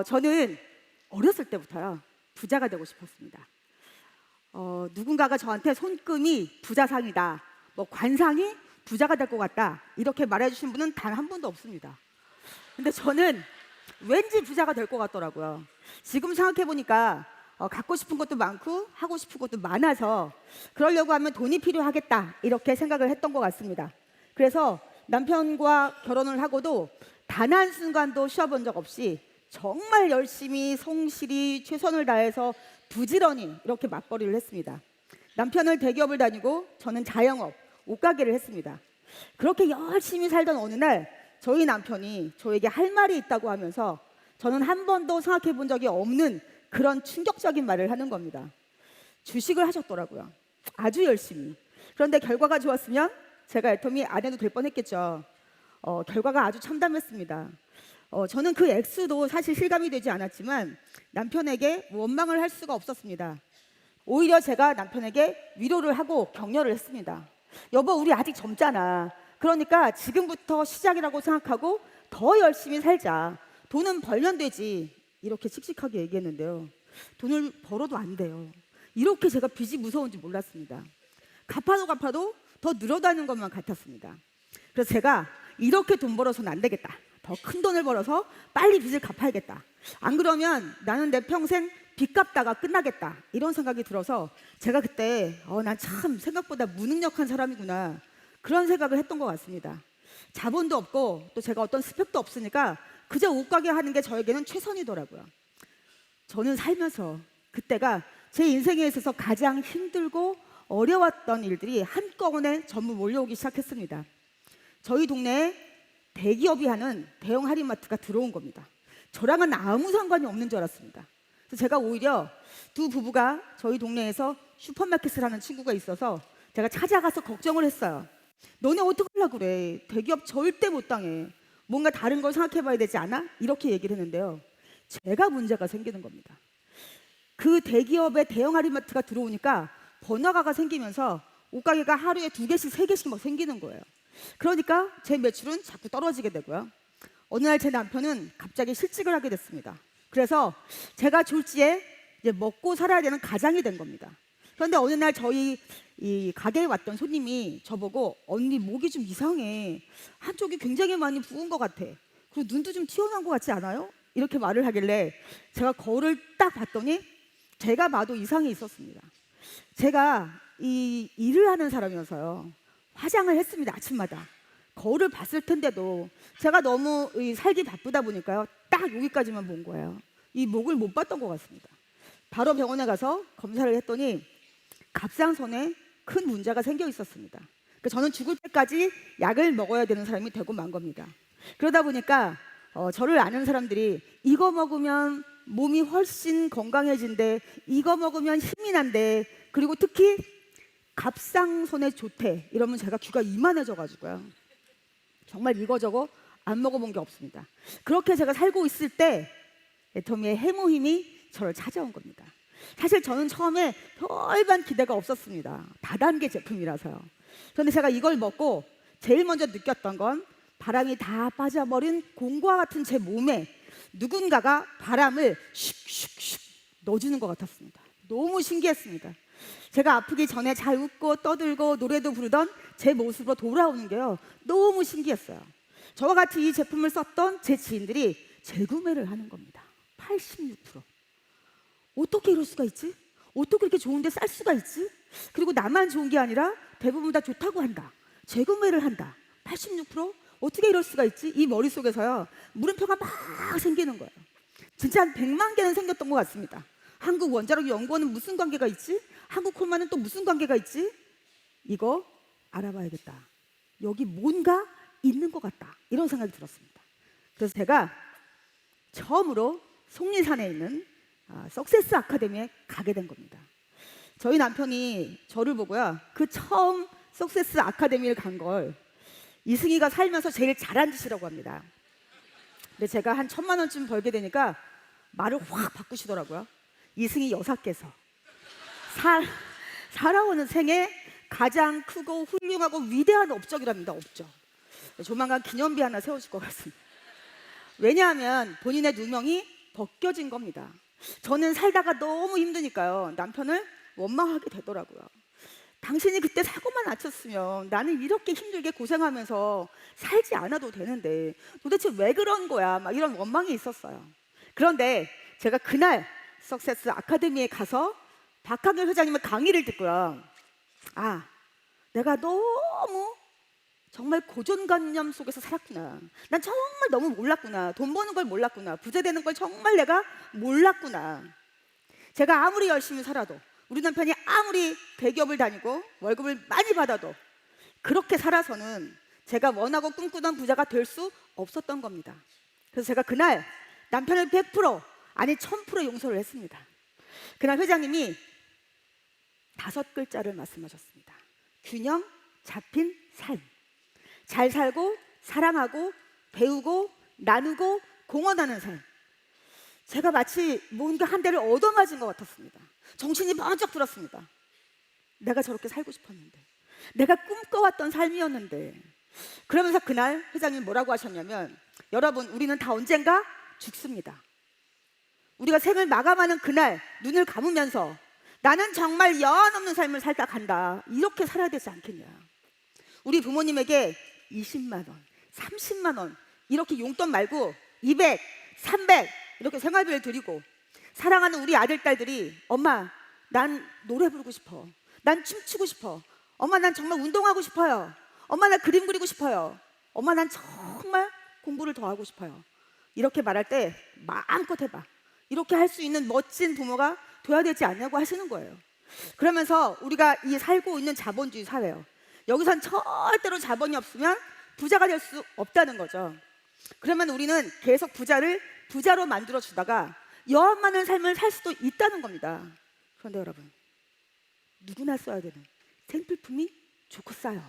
저는 어렸을 때부터요 부자가 되고 싶었습니다. 누군가가 저한테 손금이 부자상이다, 뭐 관상이 부자가 될 것 같다 이렇게 말해주신 분은 단 한 분도 없습니다. 근데 저는 왠지 부자가 될 것 같더라고요. 지금 생각해 보니까 갖고 싶은 것도 많고 하고 싶은 것도 많아서 그러려고 하면 돈이 필요하겠다 이렇게 생각을 했던 것 같습니다. 그래서 남편과 결혼을 하고도 단 한순간도 쉬어본 적 없이 정말 열심히 성실히 최선을 다해서 부지런히 이렇게 맞벌이를 했습니다. 남편은 대기업을 다니고 저는 자영업, 옷가게를 했습니다. 그렇게 열심히 살던 어느 날 저희 남편이 저에게 할 말이 있다고 하면서 저는 한 번도 생각해 본 적이 없는 그런 충격적인 말을 하는 겁니다. 주식을 하셨더라고요. 아주 열심히. 그런데 결과가 좋았으면 제가 애터미 안 해도 될 뻔했겠죠. 결과가 아주 참담했습니다. 저는 그 액수도 사실 실감이 되지 않았지만 남편에게 원망을 할 수가 없었습니다. 오히려 제가 남편에게 위로를 하고 격려를 했습니다. 여보, 우리 아직 젊잖아. 그러니까 지금부터 시작이라고 생각하고 더 열심히 살자. 돈은 벌면 되지. 이렇게 씩씩하게 얘기했는데요. 돈을 벌어도 안 돼요. 이렇게 제가 빚이 무서운지 몰랐습니다. 갚아도 더 늘어나는 것만 같았습니다. 그래서 제가 이렇게 돈 벌어서는 안 되겠다. 더 큰 돈을 벌어서 빨리 빚을 갚아야겠다. 안 그러면 나는 내 평생 빚 갚다가 끝나겠다. 이런 생각이 들어서 제가 그때 난 참 생각보다 무능력한 사람이구나. 그런 생각을 했던 것 같습니다. 자본도 없고 또 제가 어떤 스펙도 없으니까 그저 옷가게 하는 게 저에게는 최선이더라고요. 저는 살면서 그때가 제 인생에 있어서 가장 힘들고 어려웠던 일들이 한꺼번에 전부 몰려오기 시작했습니다. 저희 동네에 대기업이 하는 대형 할인마트가 들어온 겁니다. 저랑은 아무 상관이 없는 줄 알았습니다. 그래서 제가 오히려 두 부부가 저희 동네에서 슈퍼마켓을 하는 친구가 있어서 제가 찾아가서 걱정을 했어요. 너네 어떻게 하려고 그래? 대기업 절대 못 당해. 뭔가 다른 걸 생각해 봐야 되지 않아? 이렇게 얘기를 했는데요. 제가 문제가 생기는 겁니다. 그 대기업의 대형 할인마트가 들어오니까 번화가가 생기면서 옷가게가 하루에 2개씩 3개씩 막 생기는 거예요. 그러니까 제 매출은 자꾸 떨어지게 되고요. 어느 날 제 남편은 갑자기 실직을 하게 됐습니다. 그래서 제가 졸지에 이제 먹고 살아야 되는 가장이 된 겁니다. 그런데 어느 날 저희 이 가게에 왔던 손님이 저보고 언니 목이 좀 이상해. 한쪽이 굉장히 많이 부은 것 같아. 그리고 눈도 좀 튀어나온 것 같지 않아요? 이렇게 말을 하길래 제가 거울을 딱 봤더니 제가 봐도 이상이 있었습니다. 제가 이 일을 하는 사람이어서요. 화장을 했습니다. 아침마다. 거울을 봤을 텐데도 제가 너무 살기 바쁘다 보니까요. 딱 여기까지만 본 거예요. 이 목을 못 봤던 것 같습니다. 바로 병원에 가서 검사를 했더니 갑상선에 큰 문제가 생겨 있었습니다. 그러니까 저는 죽을 때까지 약을 먹어야 되는 사람이 되고 만 겁니다. 그러다 보니까 저를 아는 사람들이 이거 먹으면 몸이 훨씬 건강해진대, 이거 먹으면 힘이 난대, 그리고 특히 갑상선에 좋대 이러면 제가 귀가 이만해져가지고요. 정말 이거저거 안 먹어본 게 없습니다. 그렇게 제가 살고 있을 때 애터미의 해모힘이 저를 찾아온 겁니다. 사실 저는 처음에 별반 기대가 없었습니다. 다단계 제품이라서요. 그런데 제가 이걸 먹고 제일 먼저 느꼈던 건 바람이 다 빠져버린 공과 같은 제 몸에 누군가가 바람을 슉슉슉 넣어주는 것 같았습니다. 너무 신기했습니다. 제가 아프기 전에 잘 웃고 떠들고 노래도 부르던 제 모습으로 돌아오는 게요. 너무 신기했어요. 저와 같이 이 제품을 썼던 제 지인들이 재구매를 하는 겁니다. 86%. 어떻게 이럴 수가 있지? 어떻게 이렇게 좋은데 쌀 수가 있지? 그리고 나만 좋은 게 아니라 대부분 다 좋다고 한다. 재구매를 한다. 86%? 어떻게 이럴 수가 있지? 이 머릿속에서요. 물음표가 막 생기는 거예요. 진짜 한 100만 개는 생겼던 것 같습니다. 한국 원자력 연구원은 무슨 관계가 있지? 한국 콜마는 또 무슨 관계가 있지? 이거 알아봐야겠다. 여기 뭔가 있는 것 같다. 이런 생각이 들었습니다. 그래서 제가 처음으로 속리산에 있는 석세스 아카데미에 가게 된 겁니다. 저희 남편이 저를 보고요. 그 처음 석세스 아카데미를 간 걸 이승희가 살면서 제일 잘한 짓이라고 합니다. 근데 제가 한 1,000만 원쯤 벌게 되니까 말을 확 바꾸시더라고요. 이승희 여사께서 살아오는 생에 가장 크고 훌륭하고 위대한 업적이랍니다. 업적. 조만간 기념비 하나 세우실 것 같습니다. 왜냐하면 본인의 누명이 벗겨진 겁니다. 저는 살다가 너무 힘드니까요. 남편을 원망하게 되더라고요. 당신이 그때 사고만 안 쳤으면 나는 이렇게 힘들게 고생하면서 살지 않아도 되는데 도대체 왜 그런 거야? 막 이런 원망이 있었어요. 그런데 제가 그날 석세스 아카데미에 가서 박학일 회장님의 강의를 듣고요. 아, 내가 너무 정말 고정관념 속에서 살았구나. 난 정말 너무 몰랐구나. 돈 버는 걸 몰랐구나. 부자 되는 걸 정말 내가 몰랐구나. 제가 아무리 열심히 살아도, 우리 남편이 아무리 대기업을 다니고 월급을 많이 받아도 그렇게 살아서는 제가 원하고 꿈꾸던 부자가 될 수 없었던 겁니다. 그래서 제가 그날 남편을 100% 아니 1000% 용서를 했습니다. 그날 회장님이 5글자를 말씀하셨습니다. 균형 잡힌 삶. 잘 살고 사랑하고 배우고 나누고 공헌하는 삶. 제가 마치 뭔가 한 대를 얻어맞은 것 같았습니다. 정신이 번쩍 들었습니다. 내가 저렇게 살고 싶었는데, 내가 꿈꿔왔던 삶이었는데. 그러면서 그날 회장님이 뭐라고 하셨냐면, 여러분, 우리는 다 언젠가 죽습니다. 우리가 생을 마감하는 그날 눈을 감으면서 나는 정말 여한 없는 삶을 살다 간다, 이렇게 살아야 되지 않겠냐. 우리 부모님에게 20만 원, 30만 원 이렇게 용돈 말고 200, 300 이렇게 생활비를 드리고 사랑하는 우리 아들, 딸들이 엄마, 난 노래 부르고 싶어. 난 춤추고 싶어. 엄마, 난 정말 운동하고 싶어요. 엄마, 나 그림 그리고 싶어요. 엄마, 난 정말 공부를 더 하고 싶어요. 이렇게 말할 때 마음껏 해봐. 이렇게 할 수 있는 멋진 부모가 돼야 되지 않냐고 하시는 거예요. 그러면서 우리가 이 살고 있는 자본주의 사회요, 여기선 절대로 자본이 없으면 부자가 될 수 없다는 거죠. 그러면 우리는 계속 부자를 부자로 만들어 주다가 여한 많은 삶을 살 수도 있다는 겁니다. 그런데 여러분, 누구나 써야 되는 생필품이 좋고 싸요.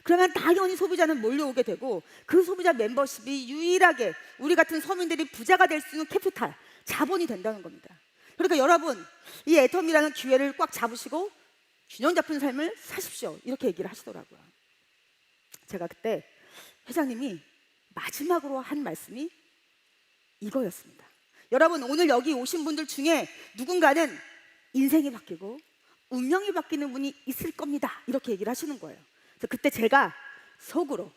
그러면 당연히 소비자는 몰려오게 되고 그 소비자 멤버십이 유일하게 우리 같은 서민들이 부자가 될 수 있는 캐피탈, 자본이 된다는 겁니다. 그러니까 여러분, 이 애텀이라는 기회를 꽉 잡으시고 균형 잡힌 삶을 사십시오, 이렇게 얘기를 하시더라고요. 제가 그때 회장님이 마지막으로 한 말씀이 이거였습니다. 여러분, 오늘 여기 오신 분들 중에 누군가는 인생이 바뀌고 운명이 바뀌는 분이 있을 겁니다, 이렇게 얘기를 하시는 거예요. 그래서 그때 제가 속으로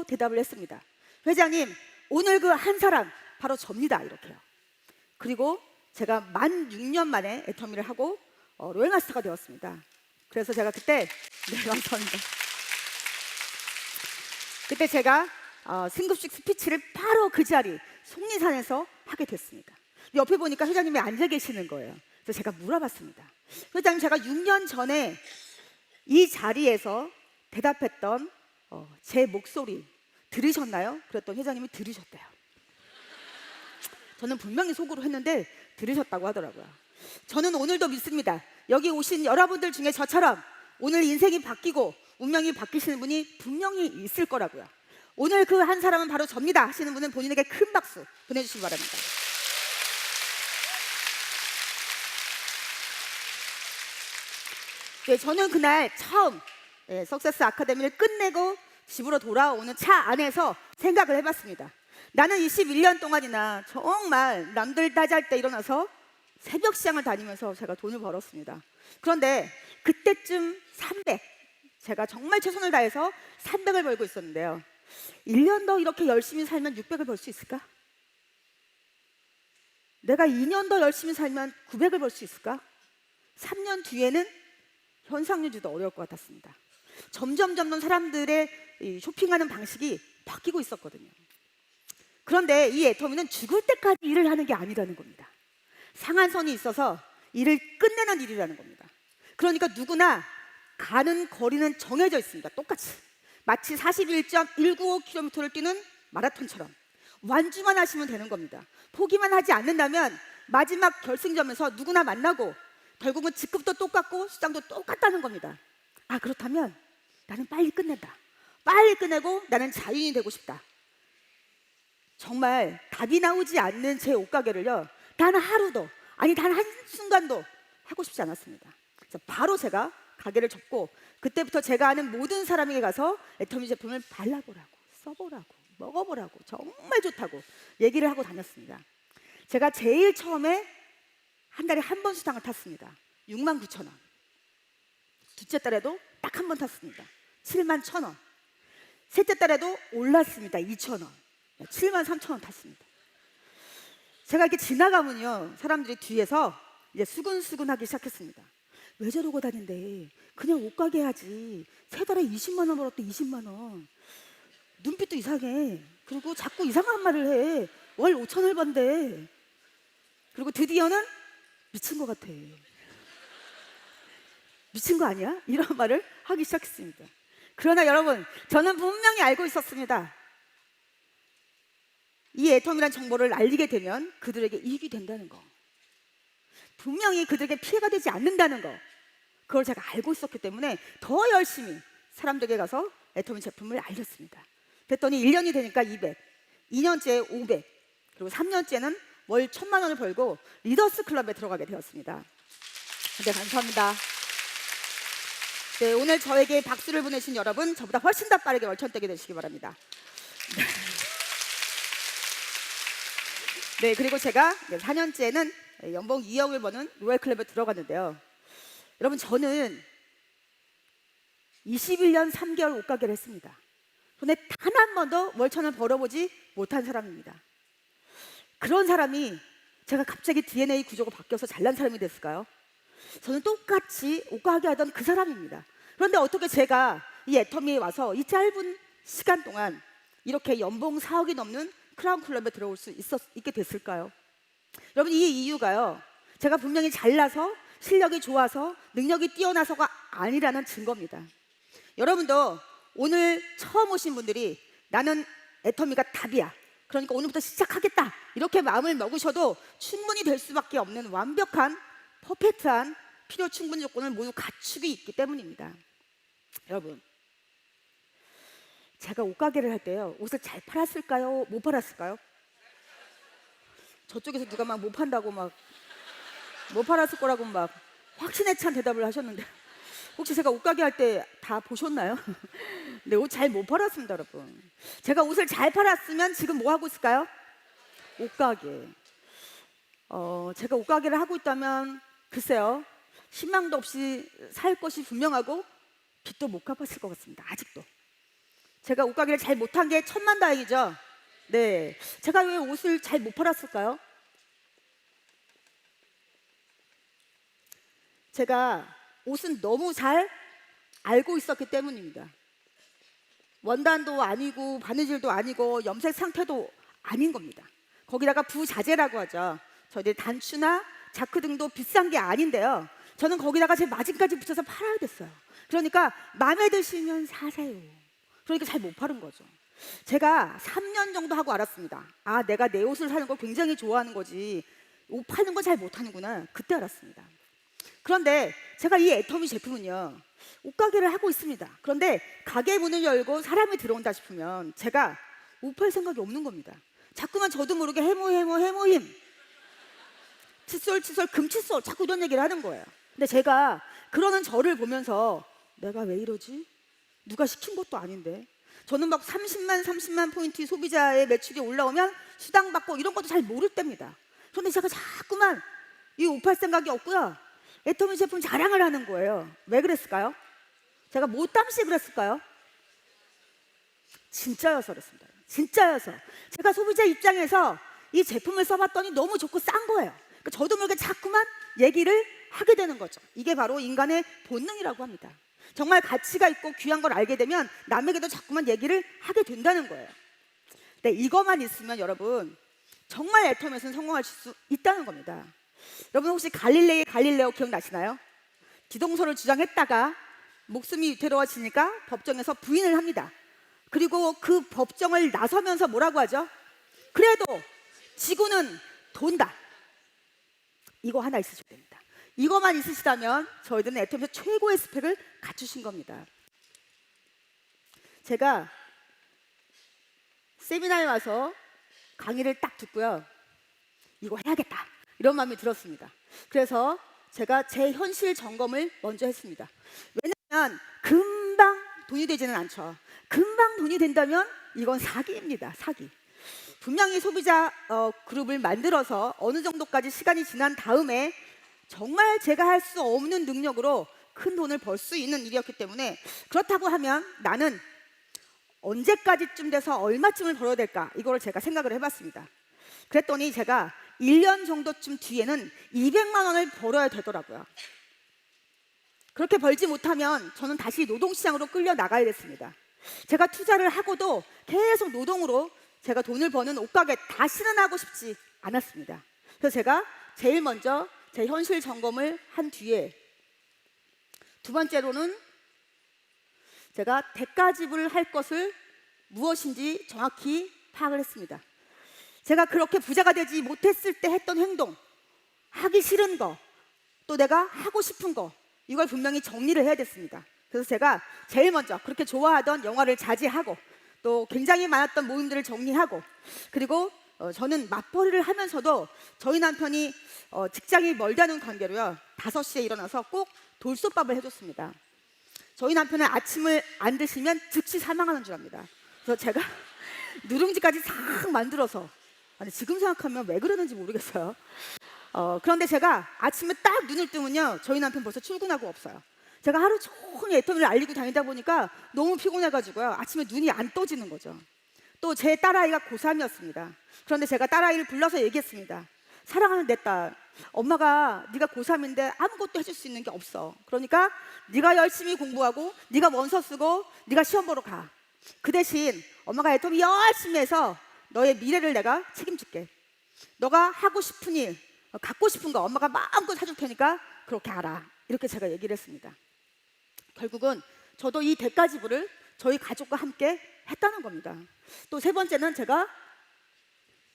대답을 했습니다. 회장님, 오늘 그 한 사람 바로 접니다, 이렇게요. 그리고 제가 만 6년 만에 애터미를 하고 로얄마스터가 되었습니다. 그래서 제가 그때 감사합니다. 그때 제가 승급식 스피치를 바로 그 자리 속리산에서 하게 됐습니다. 옆에 보니까 회장님이 앉아 계시는 거예요. 그래서 제가 물어봤습니다. 회장님, 제가 6년 전에 이 자리에서 대답했던 제 목소리 들으셨나요? 그랬더니 회장님이 들으셨대요. 저는 분명히 속으로 했는데 들으셨다고 하더라고요. 저는 오늘도 믿습니다. 여기 오신 여러분들 중에 저처럼 오늘 인생이 바뀌고 운명이 바뀌시는 분이 분명히 있을 거라고요. 오늘 그 한 사람은 바로 접니다 하시는 분은 본인에게 큰 박수 보내주시기 바랍니다. 네, 저는 그날 처음 석세스 아카데미를 끝내고 집으로 돌아오는 차 안에서 생각을 해봤습니다. 나는 21년 동안이나 정말 남들 따잘 때 일어나서 새벽 시장을 다니면서 제가 돈을 벌었습니다. 그런데 그때쯤 300, 제가 정말 최선을 다해서 300을 벌고 있었는데요. 1년 더 이렇게 열심히 살면 600을 벌 수 있을까? 내가 2년 더 열심히 살면 900을 벌 수 있을까? 3년 뒤에는 현상유지도 어려울 것 같았습니다. 점점 사람들의 이 쇼핑하는 방식이 바뀌고 있었거든요. 그런데 이 애터미는 죽을 때까지 일을 하는 게 아니라는 겁니다. 상한선이 있어서 일을 끝내는 일이라는 겁니다. 그러니까 누구나 가는 거리는 정해져 있습니다. 똑같이 마치 41.195km를 뛰는 마라톤처럼 완주만 하시면 되는 겁니다. 포기만 하지 않는다면 마지막 결승점에서 누구나 만나고 결국은 직급도 똑같고 수당도 똑같다는 겁니다. 아, 그렇다면 나는 빨리 끝낸다. 빨리 끝내고 나는 자유인이 되고 싶다. 정말 답이 나오지 않는 제 옷가게를요, 단 하루도, 아니 단 한순간도 하고 싶지 않았습니다. 그래서 바로 제가 가게를 접고 그때부터 제가 아는 모든 사람에게 가서 애터미 제품을 발라보라고, 써보라고, 먹어보라고, 정말 좋다고 얘기를 하고 다녔습니다. 제가 제일 처음에 한 달에 한 번 수당을 탔습니다. 69,000원. 둘째 달에도 딱 한 번 탔습니다. 71,000원. 셋째 달에도 올랐습니다. 2,000원. 73,000원 탔습니다. 제가 이렇게 지나가면요, 사람들이 뒤에서 이제 수근수근하기 시작했습니다. 왜 저러고 다닌대? 그냥 옷가게 해야지. 세 달에 20만 원 벌었대. 20만 원. 눈빛도 이상해. 그리고 자꾸 이상한 말을 해. 월 5,000원 번대. 그리고 드디어는 미친 것 같아. 미친 거 아니야? 이런 말을 하기 시작했습니다. 그러나 여러분, 저는 분명히 알고 있었습니다. 이 애텀이란 정보를 알리게 되면 그들에게 이익이 된다는 거, 분명히 그들에게 피해가 되지 않는다는 거, 그걸 제가 알고 있었기 때문에 더 열심히 사람들에게 가서 애터미 제품을 알렸습니다. 그랬더니 1년이 되니까 200, 2년째 500, 그리고 3년째는 월 1,000만 원을 벌고 리더스 클럽에 들어가게 되었습니다. 네, 감사합니다. 네, 오늘 저에게 박수를 보내신 여러분, 저보다 훨씬 더 빠르게 월천되게 되시기 바랍니다. 네, 그리고 제가 4년째는 연봉 2억을 버는 로얄클럽에 들어갔는데요. 여러분, 저는 21년 3개월 옷가게를 했습니다. 근데 단 한 번도 월 1,000원 벌어보지 못한 사람입니다. 그런 사람이 제가 갑자기 DNA 구조가 바뀌어서 잘난 사람이 됐을까요? 저는 똑같이 옷가게 하던 그 사람입니다. 그런데 어떻게 제가 이 애터미에 와서 이 짧은 시간 동안 이렇게 연봉 4억이 넘는 크라운 클럽에 들어올 수 있게 됐을까요? 여러분, 이 이유가요, 제가 분명히 잘나서 실력이 좋아서 능력이 뛰어나서가 아니라는 증거입니다. 여러분도 오늘 처음 오신 분들이 나는 애터미가 답이야, 그러니까 오늘부터 시작하겠다, 이렇게 마음을 먹으셔도 충분히 될 수밖에 없는 완벽한 퍼펙트한 필요 충분 조건을 모두 갖추고 있기 때문입니다. 여러분, 제가 옷가게를 할 때요, 옷을 잘 팔았을까요? 못 팔았을까요? 저쪽에서 누가 막 못 판다고 막 못 팔았을 거라고 막 확신에 찬 대답을 하셨는데, 혹시 제가 옷가게 할 때 다 보셨나요? 네, 옷 잘 못 팔았습니다, 여러분. 제가 옷을 잘 팔았으면 지금 뭐 하고 있을까요? 옷가게. 제가 옷가게를 하고 있다면 글쎄요, 희망도 없이 살 것이 분명하고 빚도 못 갚았을 것 같습니다. 아직도. 제가 옷가게를 잘 못한 게 천만다행이죠. 네, 제가 왜 옷을 잘 못 팔았을까요? 제가 옷은 너무 잘 알고 있었기 때문입니다. 원단도 아니고 바느질도 아니고 염색 상태도 아닌 겁니다. 거기다가 부자재라고 하죠. 저희들 단추나 자크 등도 비싼 게 아닌데요, 저는 거기다가 제 마진까지 붙여서 팔아야 됐어요. 그러니까 마음에 드시면 사세요. 그러니까 잘 못 파는 거죠. 제가 3년 정도 하고 알았습니다. 아, 내가 내 옷을 사는 걸 굉장히 좋아하는 거지, 옷 파는 건 잘 못하는구나, 그때 알았습니다. 그런데 제가 이 애터미 제품은요, 옷가게를 하고 있습니다. 그런데 가게 문을 열고 사람이 들어온다 싶으면 제가 옷 팔 생각이 없는 겁니다. 자꾸만 저도 모르게 해모힘, 칫솔 금칫솔, 자꾸 이런 얘기를 하는 거예요. 근데 제가 그러는 저를 보면서 내가 왜 이러지? 누가 시킨 것도 아닌데. 저는 막 30만 포인트 소비자의 매출이 올라오면 수당 받고 이런 것도 잘 모를 때입니다. 그런데 제가 자꾸만 이 옷 팔 생각이 없고요, 애터미 제품 자랑을 하는 거예요. 왜 그랬을까요? 제가 뭐 땀시 그랬을까요? 진짜여서 그랬습니다. 진짜여서. 제가 소비자 입장에서 이 제품을 써봤더니 너무 좋고 싼 거예요. 그러니까 저도 모르게 자꾸만 얘기를 하게 되는 거죠. 이게 바로 인간의 본능이라고 합니다. 정말 가치가 있고 귀한 걸 알게 되면 남에게도 자꾸만 얘기를 하게 된다는 거예요. 네, 이것만 있으면 여러분 정말 애터미에서는 성공하실 수 있다는 겁니다. 여러분, 혹시 갈릴레이의 갈릴레오 기억나시나요? 기동설을 주장했다가 목숨이 위태로워지니까 법정에서 부인을 합니다. 그리고 그 법정을 나서면서 뭐라고 하죠? 그래도 지구는 돈다. 이거 하나 있으셔야 됩니다. 이거만 있으시다면 저희들은 애터미에서 최고의 스펙을 갖추신 겁니다. 제가 세미나에 와서 강의를 딱 듣고요, 이거 해야겠다, 이런 마음이 들었습니다. 그래서 제가 제 현실 점검을 먼저 했습니다. 왜냐하면 금방 돈이 되지는 않죠. 금방 돈이 된다면 이건 사기입니다. 사기. 분명히 소비자 그룹을 만들어서 어느 정도까지 시간이 지난 다음에 정말 제가 할 수 없는 능력으로 큰 돈을 벌 수 있는 일이었기 때문에, 그렇다고 하면 나는 언제까지쯤 돼서 얼마쯤을 벌어야 될까, 이거를 제가 생각을 해봤습니다. 그랬더니 제가 1년 정도쯤 뒤에는 200만 원을 벌어야 되더라고요. 그렇게 벌지 못하면 저는 다시 노동시장으로 끌려 나가야 됐습니다. 제가 투자를 하고도 계속 노동으로 제가 돈을 버는 옷가게 다시는 하고 싶지 않았습니다. 그래서 제가 제일 먼저 제 현실 점검을 한 뒤에, 두 번째로는 제가 대가 지불할 것을 무엇인지 정확히 파악을 했습니다. 제가 그렇게 부자가 되지 못했을 때 했던 행동, 하기 싫은 거, 또 내가 하고 싶은 거, 이걸 분명히 정리를 해야 됐습니다. 그래서 제가 제일 먼저 그렇게 좋아하던 영화를 자제하고, 또 굉장히 많았던 모임들을 정리하고, 그리고 저는 맞벌이를 하면서도 저희 남편이 직장이 멀다는 관계로요, 5시에 일어나서 꼭 돌솥밥을 해줬습니다. 저희 남편은 아침을 안 드시면 즉시 사망하는 줄 압니다. 그래서 제가 누룽지까지 싹 만들어서, 아니 지금 생각하면 왜 그러는지 모르겠어요. 그런데 제가 아침에 딱 눈을 뜨면요, 저희 남편 벌써 출근하고 없어요. 제가 하루 종일 애터미를 알리고 다니다 보니까 너무 피곤해가지고요, 아침에 눈이 안 떠지는 거죠. 또 제 딸아이가 고3이었습니다. 그런데 제가 딸아이를 불러서 얘기했습니다. 사랑하는 내 딸, 엄마가 네가 고3인데 아무것도 해줄 수 있는 게 없어. 그러니까 네가 열심히 공부하고 네가 원서 쓰고 네가 시험 보러 가. 그 대신 엄마가 애터미 열심히 해서 너의 미래를 내가 책임질게. 너가 하고 싶은 일, 갖고 싶은 거 엄마가 마음껏 사줄 테니까 그렇게 알아. 이렇게 제가 얘기를 했습니다. 결국은 저도 이 대가 지불을 저희 가족과 함께 했다는 겁니다. 또 세 번째는 제가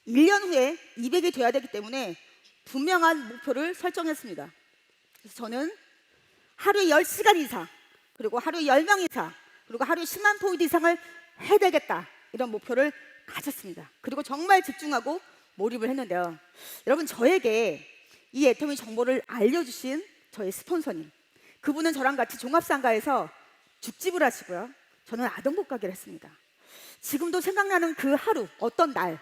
1년 후에 200이 돼야 되기 때문에 분명한 목표를 설정했습니다. 그래서 저는 하루에 10시간 이상, 그리고 하루에 10명 이상, 그리고 하루에 10만 포인트 이상을 해야 되겠다, 이런 목표를 가졌습니다. 그리고 정말 집중하고 몰입을 했는데요, 여러분, 저에게 이 애터미 정보를 알려주신 저의 스폰서님, 그분은 저랑 같이 종합상가에서 죽집을 하시고요, 저는 아동복 가게를 했습니다. 지금도 생각나는 그 하루, 어떤 날,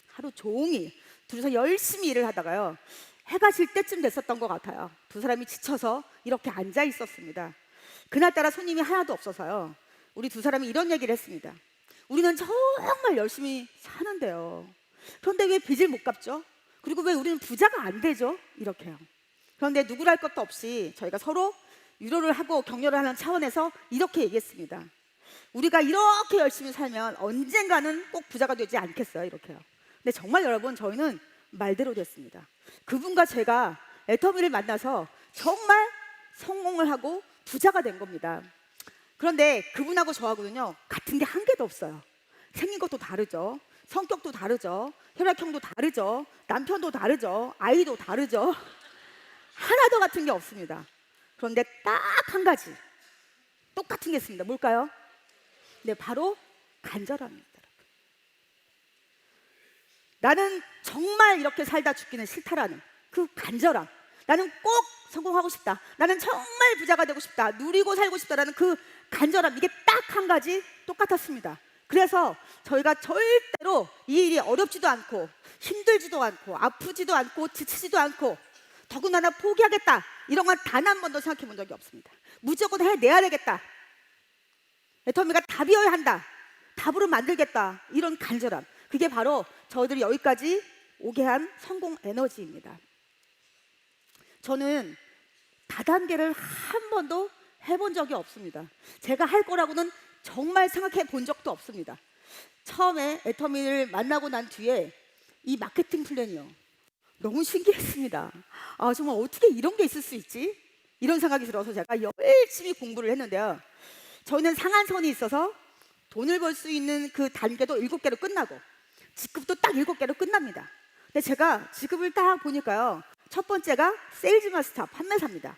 하루 종일 둘이서 열심히 일을 하다가요, 해가 질 때쯤 됐었던 것 같아요. 두 사람이 지쳐서 이렇게 앉아 있었습니다. 그날따라 손님이 하나도 없어서요, 우리 두 사람이 이런 얘기를 했습니다. 우리는 정말 열심히 사는데요, 그런데 왜 빚을 못 갚죠? 그리고 왜 우리는 부자가 안 되죠? 이렇게요. 그런데 누구랄 것도 없이 저희가 서로 위로를 하고 격려를 하는 차원에서 이렇게 얘기했습니다. 우리가 이렇게 열심히 살면 언젠가는 꼭 부자가 되지 않겠어요? 이렇게요. 근데 정말 여러분, 저희는 말대로 됐습니다. 그분과 제가 애터미를 만나서 정말 성공을 하고 부자가 된 겁니다. 그런데 그분하고 저하고는요, 같은 게 한 개도 없어요. 생긴 것도 다르죠, 성격도 다르죠, 혈액형도 다르죠, 남편도 다르죠, 아이도 다르죠. 하나도 같은 게 없습니다. 그런데 딱 한 가지 똑같은 게 있습니다. 뭘까요? 네, 바로 간절함입니다. 나는 정말 이렇게 살다 죽기는 싫다라는 그 간절함, 나는 꼭 성공하고 싶다, 나는 정말 부자가 되고 싶다, 누리고 살고 싶다라는 그 간절함, 이게 딱 한 가지 똑같았습니다. 그래서 저희가 절대로 이 일이 어렵지도 않고 힘들지도 않고 아프지도 않고 지치지도 않고 더군다나 포기하겠다, 이런 건 단 한 번도 생각해 본 적이 없습니다. 무조건 해내야 되겠다, 애터미가 답이어야 한다, 답으로 만들겠다, 이런 간절함, 그게 바로 저희들이 여기까지 오게 한 성공 에너지입니다. 저는 다단계를 한 번도 해본 적이 없습니다. 제가 할 거라고는 정말 생각해 본 적도 없습니다. 처음에 애터미를 만나고 난 뒤에 이 마케팅 플랜이요, 너무 신기했습니다. 아, 정말 어떻게 이런 게 있을 수 있지? 이런 생각이 들어서 제가 열심히 공부를 했는데요, 저희는 상한선이 있어서 돈을 벌 수 있는 그 단계도 7개로 끝나고 직급도 딱 7개로 끝납니다. 근데 제가 직급을 딱 보니까요, 첫 번째가 세일즈 마스터, 판매사입니다.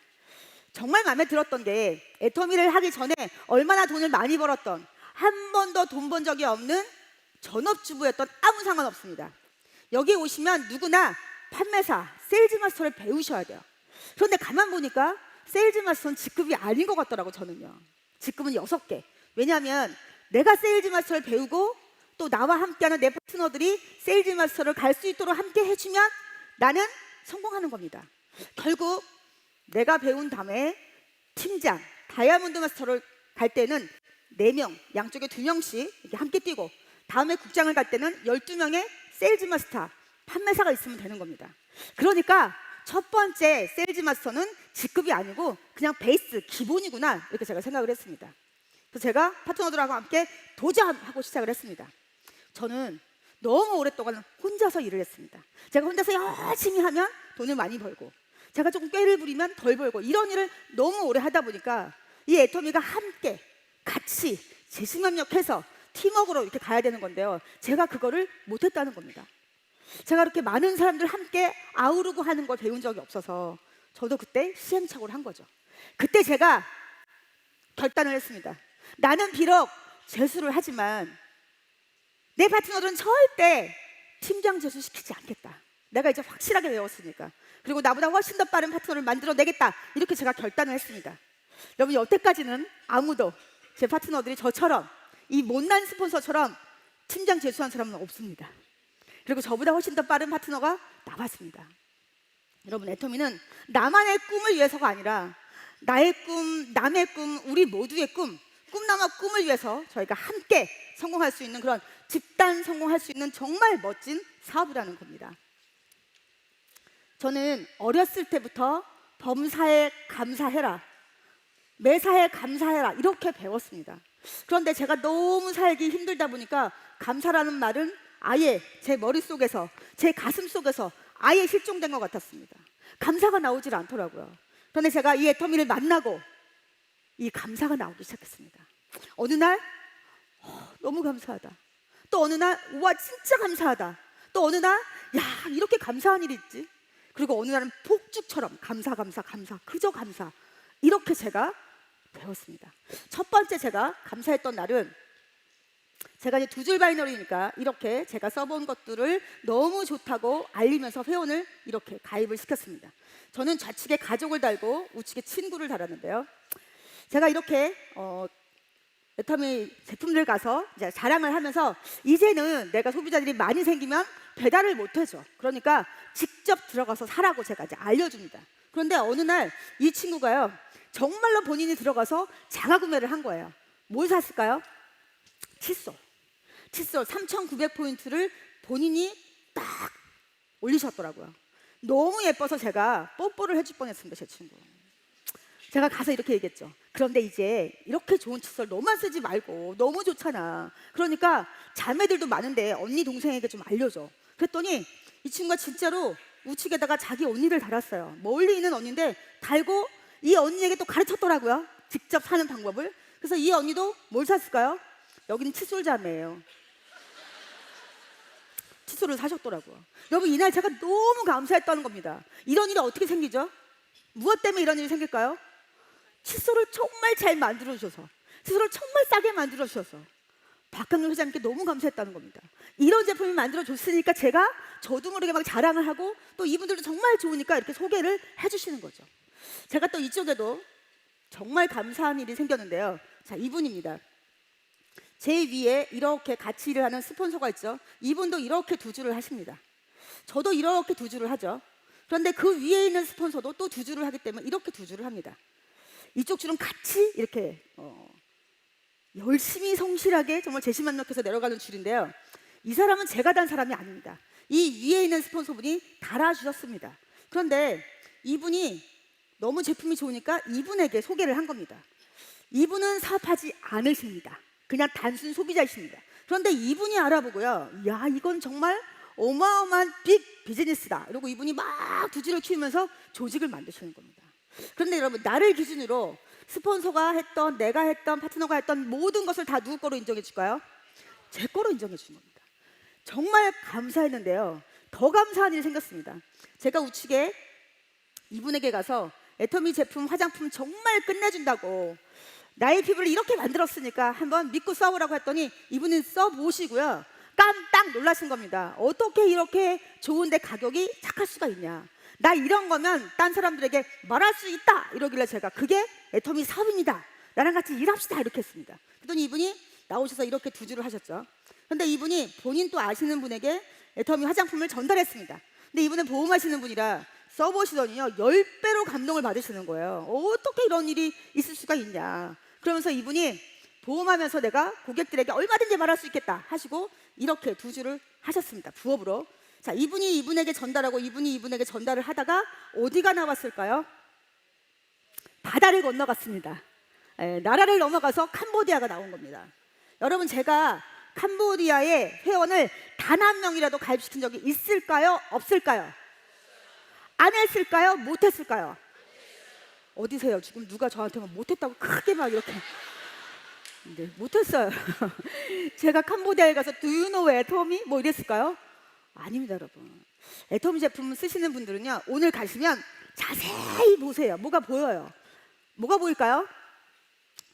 정말 마음에 들었던 게 애터미를 하기 전에 얼마나 돈을 많이 벌었던, 한 번도 돈 번 적이 없는 전업주부였던 아무 상관없습니다. 여기 오시면 누구나 판매사, 세일즈 마스터를 배우셔야 돼요. 그런데 가만 보니까 세일즈 마스터는 직급이 아닌 것 같더라고. 저는요, 직급은 6개. 왜냐하면 내가 세일즈 마스터를 배우고 또 나와 함께하는 내 파트너들이 세일즈 마스터를 갈 수 있도록 함께 해주면 나는 성공하는 겁니다. 결국 내가 배운 다음에 팀장, 다이아몬드 마스터를 갈 때는 4명, 양쪽에 2명씩 이렇게 함께 뛰고, 다음에 국장을 갈 때는 12명의 세일즈 마스터, 판매사가 있으면 되는 겁니다. 그러니까 첫 번째 세일즈 마스터는 직급이 아니고 그냥 베이스, 기본이구나, 이렇게 제가 생각을 했습니다. 그래서 제가 파트너들하고 함께 도전하고 시작을 했습니다. 저는 너무 오랫동안 혼자서 일을 했습니다. 제가 혼자서 열심히 하면 돈을 많이 벌고, 제가 조금 꾀를 부리면 덜 벌고, 이런 일을 너무 오래 하다 보니까 이 애터미가 함께 같이 재심협력해서 팀워크로 이렇게 가야 되는 건데요, 제가 그거를 못했다는 겁니다. 제가 이렇게 많은 사람들 함께 아우르고 하는 걸 배운 적이 없어서 저도 그때 시행착오를 한 거죠. 그때 제가 결단을 했습니다. 나는 비록 재수를 하지만 내 파트너들은 절대 팀장 재수 시키지 않겠다. 내가 이제 확실하게 외웠으니까. 그리고 나보다 훨씬 더 빠른 파트너를 만들어내겠다. 이렇게 제가 결단을 했습니다. 여러분, 여태까지는 아무도 제 파트너들이 저처럼, 이 못난 스폰서처럼 팀장 재수한 사람은 없습니다. 그리고 저보다 훨씬 더 빠른 파트너가 나왔습니다. 여러분, 애터미는 나만의 꿈을 위해서가 아니라 나의 꿈, 남의 꿈, 우리 모두의 꿈, 꿈나무 꿈을 위해서 저희가 함께 성공할 수 있는, 그런 집단 성공할 수 있는 정말 멋진 사업이라는 겁니다. 저는 어렸을 때부터 범사에 감사해라, 매사에 감사해라, 이렇게 배웠습니다. 그런데 제가 너무 살기 힘들다 보니까 감사라는 말은 아예 제 머릿속에서, 제 가슴 속에서 아예 실종된 것 같았습니다. 감사가 나오질 않더라고요. 그런데 제가 이 애터미를 만나고 이 감사가 나오기 시작했습니다. 어느 날 너무 감사하다, 또 어느 날 우와 진짜 감사하다, 또 어느 날 야 이렇게 감사한 일이 있지, 그리고 어느 날은 폭죽처럼 감사 감사 감사, 그저 감사, 이렇게 제가 배웠습니다. 첫 번째 제가 감사했던 날은, 제가 이제 2줄 바이너리니까 이렇게 제가 써본 것들을 너무 좋다고 알리면서 회원을 이렇게 가입을 시켰습니다. 저는 좌측에 가족을 달고 우측에 친구를 달았는데요, 제가 이렇게 애터미 제품들 가서 이제 자랑을 하면서 이제는 내가 소비자들이 많이 생기면 배달을 못 해줘, 그러니까 직접 들어가서 사라고 제가 이제 알려줍니다. 그런데 어느 날 이 친구가요, 정말로 본인이 들어가서 자가 구매를 한 거예요. 뭘 샀을까요? 칫솔 3,900포인트를 본인이 딱 올리셨더라고요. 너무 예뻐서 제가 뽀뽀를 해줄 뻔했습니다, 제 친구. 제가 가서 이렇게 얘기했죠. 그런데 이제 이렇게 좋은 칫솔 너만 쓰지 말고, 너무 좋잖아. 그러니까 자매들도 많은데 언니 동생에게 좀 알려줘. 그랬더니 이 친구가 진짜로 우측에다가 자기 언니를 달았어요. 멀리 있는 언니인데 달고 이 언니에게 또 가르쳤더라고요, 직접 사는 방법을. 그래서 이 언니도 뭘 샀을까요? 여기는 칫솔 자매예요. 칫솔을 사셨더라고요. 여러분, 이날 제가 너무 감사했다는 겁니다. 이런 일이 어떻게 생기죠? 무엇 때문에 이런 일이 생길까요? 칫솔을 정말 잘 만들어주셔서, 칫솔을 정말 싸게 만들어주셔서 박강렬 회장님께 너무 감사했다는 겁니다. 이런 제품을 만들어줬으니까 제가 저도 모르게 막 자랑을 하고, 또 이분들도 정말 좋으니까 이렇게 소개를 해주시는 거죠. 제가 또 이쪽에도 정말 감사한 일이 생겼는데요. 자, 이분입니다. 제 위에 이렇게 같이 일을 하는 스폰서가 있죠. 이분도 이렇게 2줄을 하십니다. 저도 이렇게 2줄을 하죠. 그런데 그 위에 있는 스폰서도 또 2줄을 하기 때문에 이렇게 2줄을 합니다. 이쪽 줄은 같이 이렇게 열심히 성실하게 정말 재심만력해서 내려가는 줄인데요, 이 사람은 제가 단 사람이 아닙니다. 이 위에 있는 스폰서분이 달아주셨습니다. 그런데 이분이 너무 제품이 좋으니까 이분에게 소개를 한 겁니다. 이분은 사업하지 않으십니다. 그냥 단순 소비자이십니다. 그런데 이분이 알아보고요, 야 이건 정말 어마어마한 빅 비즈니스다, 이러고 이분이 막 부지를 키우면서 조직을 만드시는 겁니다. 그런데 여러분, 나를 기준으로 스폰서가 했던, 내가 했던, 파트너가 했던 모든 것을 다 누구 거로 인정해 줄까요? 제 거로 인정해 주는 겁니다. 정말 감사했는데요, 더 감사한 일이 생겼습니다. 제가 우측에 이분에게 가서 애터미 제품, 화장품 정말 끝내준다고, 나의 피부를 이렇게 만들었으니까 한번 믿고 써보라고 했더니 이분은 써보시고요, 깜짝 놀라신 겁니다. 어떻게 이렇게 좋은데 가격이 착할 수가 있냐, 나 이런 거면 딴 사람들에게 말할 수 있다, 이러길래 제가 그게 애터미 사업입니다, 나랑 같이 일합시다, 이렇게 했습니다. 그랬더니 이분이 나오셔서 이렇게 두 줄을 하셨죠. 그런데 이분이 본인 또 아시는 분에게 애터미 화장품을 전달했습니다. 근데 이분은 보험하시는 분이라 써보시더니요 10배로 감동을 받으시는 거예요. 어떻게 이런 일이 있을 수가 있냐. 그러면서 이분이 보험하면서 내가 고객들에게 얼마든지 말할 수 있겠다 하시고 이렇게 두 줄을 하셨습니다. 부업으로. 자, 이분이 이분에게 전달하고 이분이 이분에게 전달을 하다가 어디가 나왔을까요? 바다를 건너갔습니다. 나라를 넘어가서 캄보디아가 나온 겁니다. 여러분, 제가 캄보디아의 회원을 단 한 명이라도 가입시킨 적이 있을까요? 없을까요? 안 했을까요? 못 했을까요? 어디세요? 지금 누가 저한테 못했다고 크게 막 이렇게. 네, 못했어요. 제가 캄보디아에 가서 Do you know 애터미? 뭐 이랬을까요? 아닙니다, 여러분. 애터미 제품 쓰시는 분들은요, 오늘 가시면 자세히 보세요. 뭐가 보여요? 뭐가 보일까요?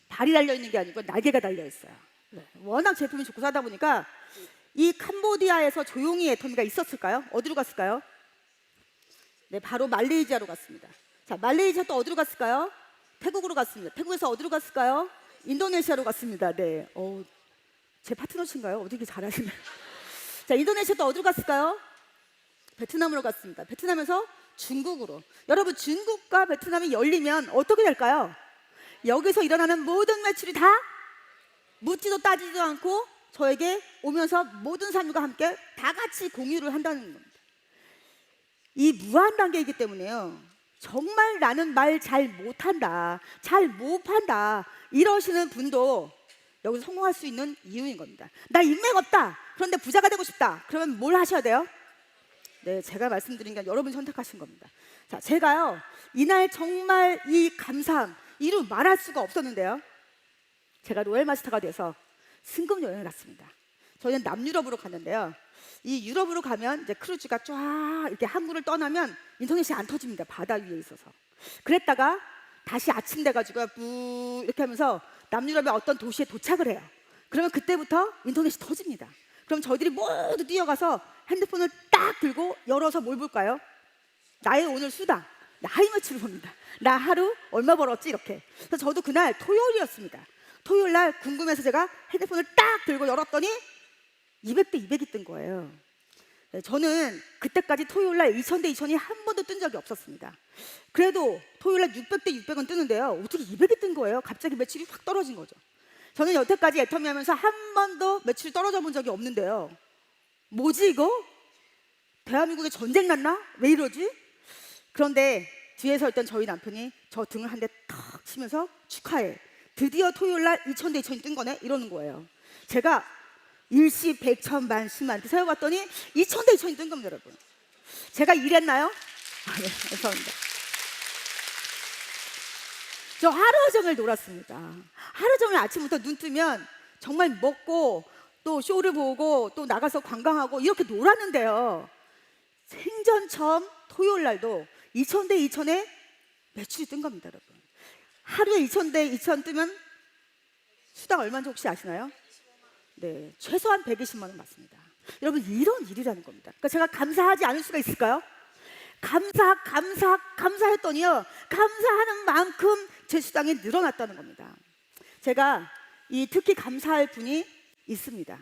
발이 달려있는 게 아니고 날개가 달려있어요. 네, 워낙 제품이 좋고 사다 보니까 이 캄보디아에서 조용히 애터미가 있었을까요? 어디로 갔을까요? 네, 바로 말레이시아로 갔습니다. 자, 말레이시아 또 어디로 갔을까요? 태국으로 갔습니다. 태국에서 어디로 갔을까요? 인도네시아로 갔습니다. 네, 제 파트너신가요? 어떻게 잘하시나요? 자, 인도네시아 또 어디로 갔을까요? 베트남으로 갔습니다. 베트남에서 중국으로. 여러분, 중국과 베트남이 열리면 어떻게 될까요? 여기서 일어나는 모든 매출이 다 묻지도 따지지도 않고 저에게 오면서 모든 산유가 함께 다 같이 공유를 한다는 겁니다. 이 무한 단계이기 때문에요. 정말 나는 말 잘 못한다, 잘 못 판다 이러시는 분도 여기서 성공할 수 있는 이유인 겁니다. 나 인맥 없다. 그런데 부자가 되고 싶다. 그러면 뭘 하셔야 돼요? 네, 제가 말씀드린 게 여러분이 선택하신 겁니다. 자, 제가요 이날 정말 이 감사함 이루 말할 수가 없었는데요. 제가 로얄 마스터가 돼서 승급 여행을 갔습니다. 저희는 남유럽으로 갔는데요. 이 유럽으로 가면 이제 크루즈가 쫙 이렇게 항구를 떠나면 인터넷이 안 터집니다. 바다 위에 있어서. 그랬다가 다시 아침 돼가지고 뿌 이렇게 하면서 남유럽의 어떤 도시에 도착을 해요. 그러면 그때부터 인터넷이 터집니다. 그럼 저희들이 모두 뛰어가서 핸드폰을 딱 들고 열어서 뭘 볼까요? 나의 오늘 수당, 나 하이머치를 봅니다. 나 하루 얼마 벌었지 이렇게. 그래서 저도 그날 토요일이었습니다. 토요일 날 궁금해서 제가 핸드폰을 딱 들고 열었더니 200대 200이 뜬 거예요. 네, 저는 그때까지 토요일 날 2000대 2000이 한 번도 뜬 적이 없었습니다. 그래도 토요일 날 600대 600은 뜨는데요. 어떻게 200이 뜬 거예요? 갑자기 매출이 확 떨어진 거죠. 저는 여태까지 애터미 하면서 한 번도 매출이 떨어져 본 적이 없는데요. 뭐지 이거? 대한민국에 전쟁 났나? 왜 이러지? 그런데 뒤에서 있던 저희 남편이 저 등을 한 대 탁 치면서 축하해. 드디어 토요일 날 2000대 2000이 뜬 거네? 이러는 거예요. 제가 일시, 백천, 만십만 이렇게 세워봤더니 2000대 2000이 뜬 겁니다, 여러분. 제가 일했나요? 네, 감사합니다. 저 하루 종일 놀았습니다. 하루 종일 아침부터 눈 뜨면 정말 먹고 또 쇼를 보고 또 나가서 관광하고 이렇게 놀았는데요. 생전 처음 토요일 날도 2000대 2000에 매출이 뜬 겁니다, 여러분. 하루에 2000대 2000 뜨면 수당 얼마인지 혹시 아시나요? 네, 최소한 120만 원 맞습니다. 여러분, 이런 일이라는 겁니다. 그러니까 제가 감사하지 않을 수가 있을까요? 감사했더니요. 감사하는 만큼 제 수당이 늘어났다는 겁니다. 제가 특히 감사할 분이 있습니다.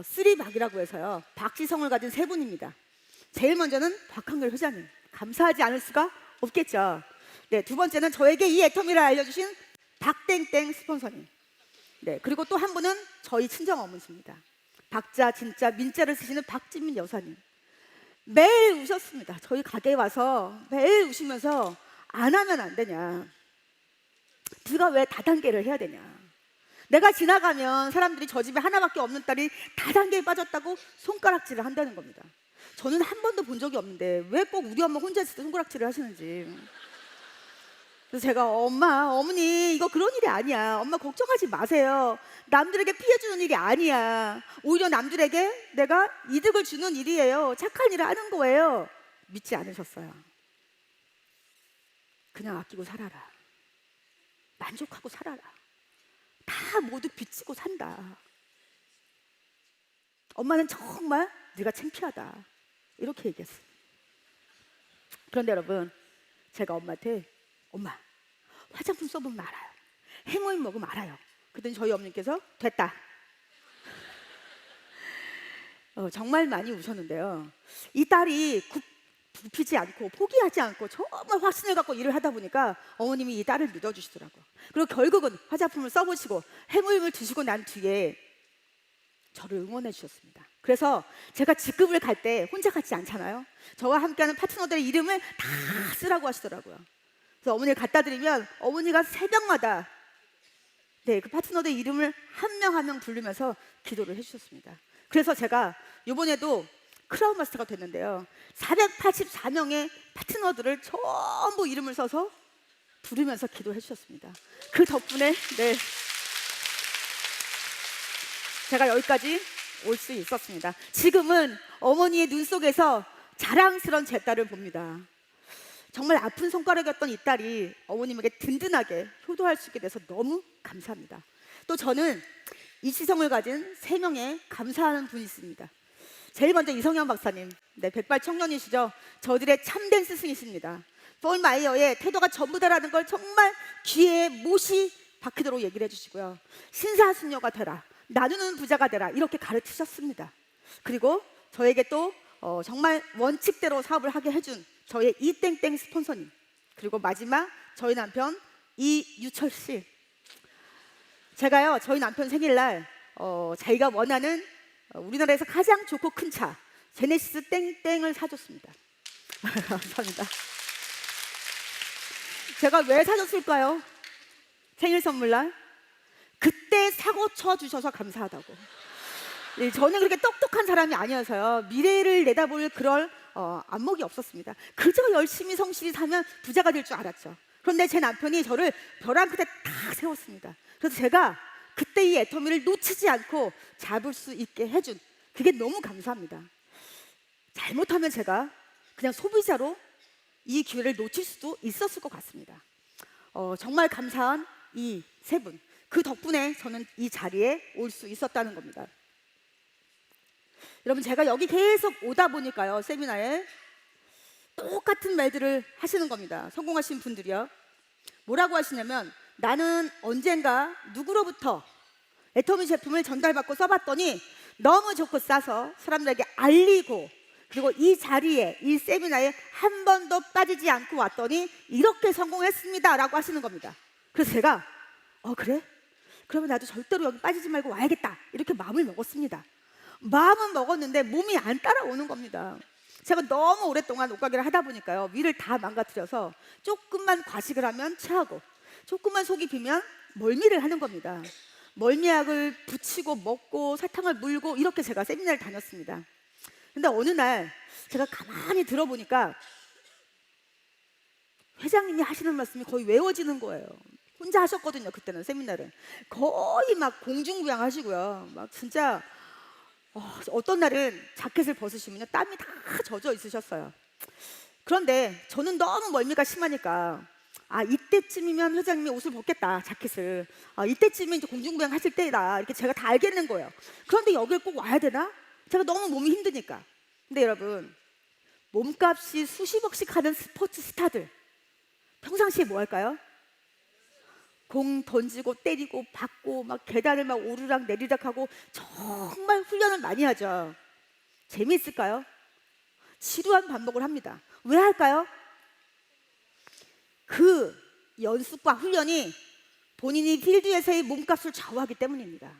쓰리박이라고 해서요. 박지성을 가진 세 분입니다. 제일 먼저는 박한결 회장님. 감사하지 않을 수가 없겠죠. 네, 두 번째는 저에게 이 애터미를 알려주신 박땡땡 스폰서님. 네, 그리고 또 한 분은 저희 친정 어머니십니다. 박자, 진짜, 민자를 쓰시는 박진민 여사님. 매일 우셨습니다. 저희 가게에 와서 매일 우시면서 안 하면 안 되냐. 네가 왜 다단계를 해야 되냐. 내가 지나가면 사람들이 저 집에 하나밖에 없는 딸이 다단계에 빠졌다고 손가락질을 한다는 겁니다. 저는 한 번도 본 적이 없는데 왜 꼭 우리 엄마 혼자 있을 때 손가락질을 하시는지. 그래서 제가 어머니 이거 그런 일이 아니야. 엄마 걱정하지 마세요. 남들에게 피해 주는 일이 아니야. 오히려 남들에게 내가 이득을 주는 일이에요. 착한 일을 하는 거예요. 믿지 않으셨어요. 그냥 아끼고 살아라. 만족하고 살아라. 다 모두 빚지고 산다. 엄마는 정말 네가 창피하다. 이렇게 얘기했어요. 그런데 여러분, 제가 엄마한테 엄마, 화장품 써보면 알아요. 해모임 먹으면 알아요. 그랬더니 저희 어머니께서 됐다. 정말 많이 우셨는데요. 이 딸이 굽히지 않고 포기하지 않고 정말 확신을 갖고 일을 하다 보니까 어머님이 이 딸을 믿어주시더라고요. 그리고 결국은 화장품을 써보시고 해물을 드시고 난 뒤에 저를 응원해 주셨습니다. 그래서 제가 직급을 갈 때 혼자 가지 않잖아요. 저와 함께하는 파트너들의 이름을 다 쓰라고 하시더라고요. 그래서 어머니를 갖다 드리면 어머니가 새벽마다 그 파트너들 이름을 한 명 한 명 부르면서 기도를 해주셨습니다. 그래서 제가 이번에도 크라운 마스터가 됐는데요. 484명의 파트너들을 전부 이름을 써서 부르면서 기도해 주셨습니다. 그 덕분에 제가 여기까지 올 수 있었습니다. 지금은 어머니의 눈 속에서 자랑스러운 제 딸을 봅니다. 정말 아픈 손가락이었던 이 딸이 어머님에게 든든하게 효도할 수 있게 돼서 너무 감사합니다. 또 저는 이 지성을 가진 3명의 감사하는 분이 있습니다. 제일 먼저 이성현 박사님, 백발 청년이시죠. 저들의 참된 스승이십니다. 폴 마이어의 태도가 전부다라는 걸 정말 귀에 못이 박히도록 얘기를 해주시고요. 신사숙녀가 되라, 나누는 부자가 되라, 이렇게 가르치셨습니다. 그리고 저에게 또 정말 원칙대로 사업을 하게 해준 저의 이땡땡 스폰서님, 그리고 마지막 저희 남편 이유철 씨. 제가요 저희 남편 생일날 자기가 원하는 우리나라에서 가장 좋고 큰 차 제네시스 땡땡을 사줬습니다. 감사합니다. 제가 왜 사줬을까요? 생일 선물날 그때 사고 쳐주셔서 감사하다고. 저는 그렇게 똑똑한 사람이 아니어서요, 미래를 내다볼 그럴 안목이 없었습니다. 그저 열심히 성실히 살면 부자가 될 줄 알았죠. 그런데 제 남편이 저를 벼랑 끝에 딱 세웠습니다. 그래서 제가 그때 이 애터미를 놓치지 않고 잡을 수 있게 해준, 그게 너무 감사합니다. 잘못하면 제가 그냥 소비자로 이 기회를 놓칠 수도 있었을 것 같습니다. 정말 감사한 이 세 분, 그 덕분에 저는 이 자리에 올 수 있었다는 겁니다. 여러분, 제가 여기 계속 오다 보니까요, 세미나에 똑같은 말들을 하시는 겁니다. 성공하신 분들이요. 뭐라고 하시냐면, 나는 언젠가 누구로부터 애터미 제품을 전달받고 써봤더니 너무 좋고 싸서 사람들에게 알리고, 그리고 이 자리에, 이 세미나에 한 번도 빠지지 않고 왔더니 이렇게 성공했습니다 라고 하시는 겁니다. 그래서 제가 그래? 그러면 나도 절대로 여기 빠지지 말고 와야겠다, 이렇게 마음을 먹었습니다. 마음은 먹었는데 몸이 안 따라오는 겁니다. 제가 너무 오랫동안 옷가게를 하다 보니까요, 위를 다 망가뜨려서 조금만 과식을 하면 체하고, 조금만 속이 비면 멀미를 하는 겁니다. 멀미약을 붙이고 먹고 사탕을 물고 이렇게 제가 세미나를 다녔습니다. 근데 어느 날 제가 가만히 들어보니까 회장님이 하시는 말씀이 거의 외워지는 거예요. 혼자 하셨거든요. 그때는 세미나를 거의 막 공중부양하시고요. 막 진짜 어떤 날은 자켓을 벗으시면 땀이 다 젖어 있으셨어요. 그런데 저는 너무 멀미가 심하니까 이때쯤이면 회장님이 옷을 벗겠다, 자켓을. 이때쯤이면 이제 공중부양 하실 때다, 이렇게 제가 다 알겠는 거예요. 그런데 여길 꼭 와야 되나? 제가 너무 몸이 힘드니까. 근데 여러분, 몸값이 수십억씩 하는 스포츠 스타들 평상시에 뭐 할까요? 공 던지고 때리고 받고 막 계단을 막 오르락 내리락 하고 정말 훈련을 많이 하죠. 재미있을까요? 지루한 반복을 합니다. 왜 할까요? 그 연습과 훈련이 본인이 필드에서의 몸값을 좌우하기 때문입니다.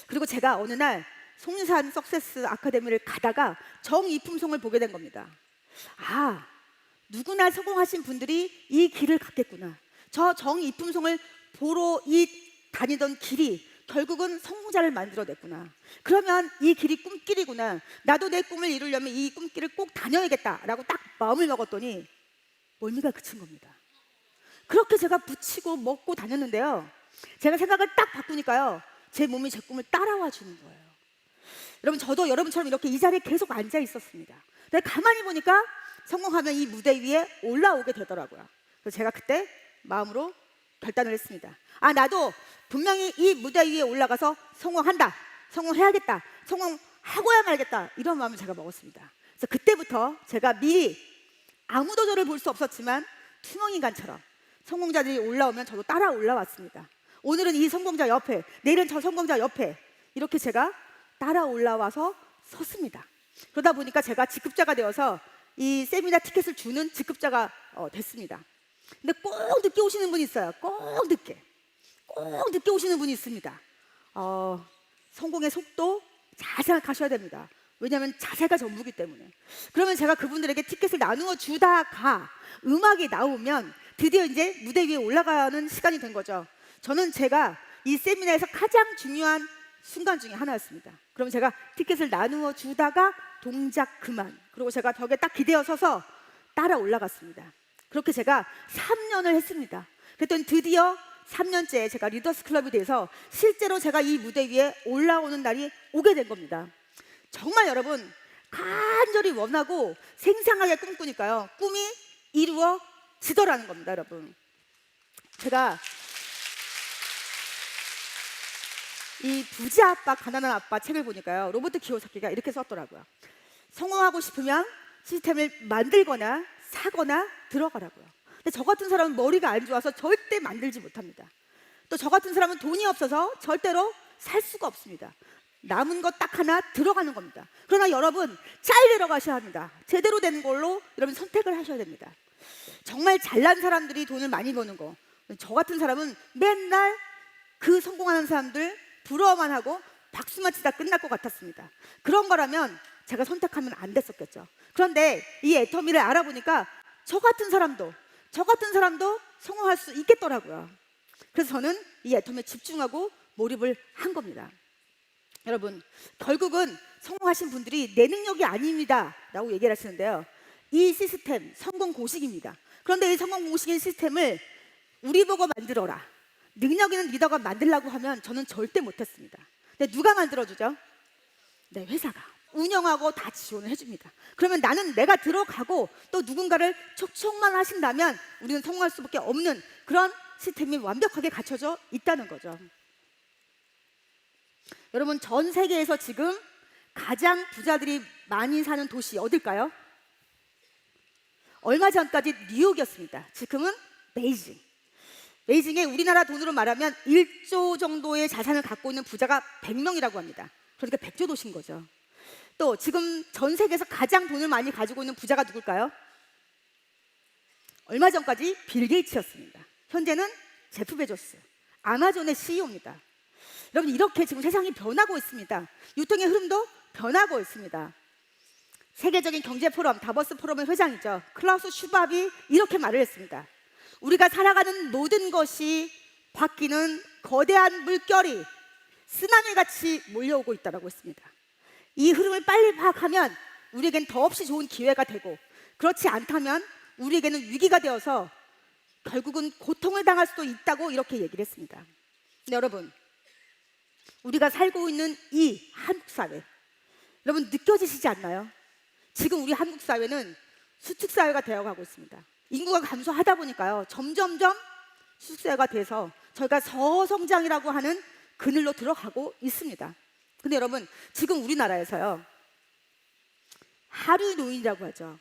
그리고 제가 어느 날 송산 석세스 아카데미를 가다가 정이품성을 보게 된 겁니다. 누구나 성공하신 분들이 이 길을 갔겠구나. 저 정이품성을 보러 다니던 길이 결국은 성공자를 만들어냈구나. 그러면 이 길이 꿈길이구나. 나도 내 꿈을 이루려면 이 꿈길을 꼭 다녀야겠다라고 딱 마음을 먹었더니 멀미가 그친 겁니다. 그렇게 제가 붙이고 먹고 다녔는데요, 제가 생각을 딱 바꾸니까요, 제 몸이 제 꿈을 따라와 주는 거예요. 여러분, 저도 여러분처럼 이렇게 이 자리에 계속 앉아 있었습니다. 근데 가만히 보니까 성공하면 이 무대 위에 올라오게 되더라고요. 그래서 제가 그때 마음으로 결단을 했습니다. 나도 분명히 이 무대 위에 올라가서 성공한다, 성공해야겠다, 성공하고야 말겠다, 이런 마음을 제가 먹었습니다. 그래서 그때부터 제가 미리, 아무도 저를 볼 수 없었지만 투명인간처럼 성공자들이 올라오면 저도 따라 올라왔습니다. 오늘은 이 성공자 옆에, 내일은 저 성공자 옆에 이렇게 제가 따라 올라와서 섰습니다. 그러다 보니까 제가 직급자가 되어서 이 세미나 티켓을 주는 직급자가 됐습니다. 근데 꼭 늦게 오시는 분이 있어요. 꼭 늦게 오시는 분이 있습니다. 성공의 속도 잘 생각하셔야 됩니다. 왜냐하면 자세가 전부기 때문에. 그러면 제가 그분들에게 티켓을 나누어 주다가 음악이 나오면 드디어 이제 무대 위에 올라가는 시간이 된 거죠. 저는 제가 이 세미나에서 가장 중요한 순간 중에 하나였습니다. 그럼 제가 티켓을 나누어 주다가 동작 그만. 그리고 제가 벽에 딱 기대어 서서 따라 올라갔습니다. 그렇게 제가 3년을 했습니다. 그랬더니 드디어 3년째 제가 리더스 클럽이 돼서 실제로 제가 이 무대 위에 올라오는 날이 오게 된 겁니다. 정말 여러분 간절히 원하고 생생하게 꿈꾸니까요, 꿈이 이루어지더라는 겁니다. 여러분, 제가 이 부자 아빠 가난한 아빠 책을 보니까요, 로버트 키오사키가 이렇게 썼더라고요. 성공하고 싶으면 시스템을 만들거나 사거나 들어가라고요. 근데 저 같은 사람은 머리가 안 좋아서 절대 만들지 못합니다. 또 저 같은 사람은 돈이 없어서 절대로 살 수가 없습니다. 남은 것 딱 하나 들어가는 겁니다. 그러나 여러분 잘 들어가셔야 합니다. 제대로 된 걸로 여러분 선택을 하셔야 됩니다. 정말 잘난 사람들이 돈을 많이 버는 거, 저 같은 사람은 맨날 그 성공하는 사람들 부러워만 하고 박수만 치다 끝날 것 같았습니다. 그런 거라면 제가 선택하면 안 됐었겠죠. 그런데 이 애터미를 알아보니까 저 같은 사람도 성공할 수 있겠더라고요. 그래서 저는 이 애터미에 집중하고 몰입을 한 겁니다. 여러분, 결국은 성공하신 분들이 내 능력이 아닙니다 라고 얘기를 하시는데요, 이 시스템 성공 공식입니다. 그런데 이 성공 공식인 시스템을 우리 보고 만들어라, 능력 있는 리더가 만들라고 하면 저는 절대 못했습니다. 근데 누가 만들어주죠? 네, 회사가 운영하고 다 지원을 해줍니다. 그러면 나는 내가 들어가고 또 누군가를 촉촉만 하신다면 우리는 성공할 수밖에 없는 그런 시스템이 완벽하게 갖춰져 있다는 거죠. 여러분, 전 세계에서 지금 가장 부자들이 많이 사는 도시 어딜까요? 얼마 전까지 뉴욕이었습니다. 지금은 베이징. 베이징에 우리나라 돈으로 말하면 1조 정도의 자산을 갖고 있는 부자가 100명이라고 합니다. 그러니까 100조 도시인 거죠. 또 지금 전 세계에서 가장 돈을 많이 가지고 있는 부자가 누굴까요? 얼마 전까지 빌 게이츠였습니다. 현재는 제프 베조스, 아마존의 CEO입니다. 여러분, 이렇게 지금 세상이 변하고 있습니다. 유통의 흐름도 변하고 있습니다. 세계적인 경제 포럼, 다보스 포럼의 회장이죠, 클라우스 슈밥이 이렇게 말을 했습니다. 우리가 살아가는 모든 것이 바뀌는 거대한 물결이 쓰나미같이 몰려오고 있다고 했습니다. 이 흐름을 빨리 파악하면 우리에겐 더없이 좋은 기회가 되고, 그렇지 않다면 우리에게는 위기가 되어서 결국은 고통을 당할 수도 있다고 이렇게 얘기를 했습니다. 근데 여러분, 우리가 살고 있는 이 한국 사회, 여러분 느껴지시지 않나요? 지금 우리 한국 사회는 수축 사회가 되어가고 있습니다. 인구가 감소하다 보니까요, 점점점 수축 사회가 돼서 저희가 저성장이라고 하는 그늘로 들어가고 있습니다. 근데 여러분, 지금 우리나라에서요, 하류 노인이라고 하죠.